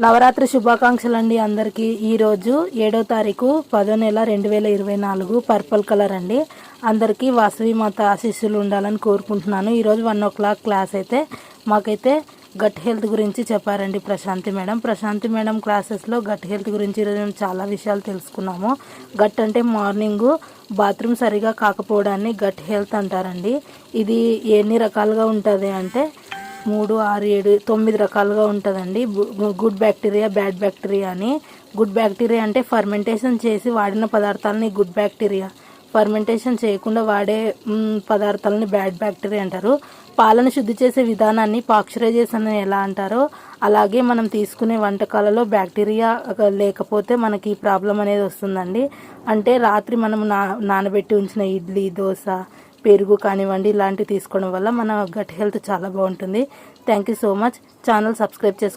నవరాత్రి శుభాకాంక్షలు అండి అందరికీ. ఈరోజు 7వ తారీఖు 10వ నెల 2024 పర్పుల్ కలర్ అండి. అందరికీ వాసవి మాత ఆశీస్సులు ఉండాలని కోరుకుంటున్నాను. ఈరోజు 1 o'clock క్లాస్ అయితే మాకైతే గట్ హెల్త్ గురించి చెప్పారండి ప్రశాంతి మేడం క్లాసెస్లో గట్ హెల్త్ గురించి ఈరోజు మేము చాలా విషయాలు తెలుసుకున్నాము. గట్ అంటే మార్నింగ్ బాత్రూమ్ సరిగా కాకపోవడాన్ని గట్ హెల్త్ అంటారండి. ఇది ఎన్ని రకాలుగా ఉంటుంది అంటే 3, 6, 7, 9 రకాలుగా ఉంటుందండి. గుడ్ బ్యాక్టీరియా, బ్యాడ్ బ్యాక్టీరియా అని. గుడ్ బ్యాక్టీరియా అంటే ఫర్మెంటేషన్ చేసి వాడిన పదార్థాలని గుడ్ బ్యాక్టీరియా, ఫర్మెంటేషన్ చేయకుండా వాడే పదార్థాలని బ్యాడ్ బ్యాక్టీరియా అంటారు. పాలను శుద్ధి చేసే విధానాన్ని పాశ్చరైజేషన్ అని ఎలా అంటారో అలాగే మనం తీసుకునే వంటకాలలో బ్యాక్టీరియా లేకపోతే మనకి ఈ ప్రాబ్లం అనేది వస్తుందండి. అంటే రాత్రి మనం నానబెట్టి ఉంచిన ఇడ్లీ, దోశ, పెరుగు కానివ్వండి ఇలాంటివి తీసుకోవడం వల్ల మన గట్ హెల్త్ చాలా బాగుంటుంది. Thank you so much. Channel subscribe చేసుకోండి.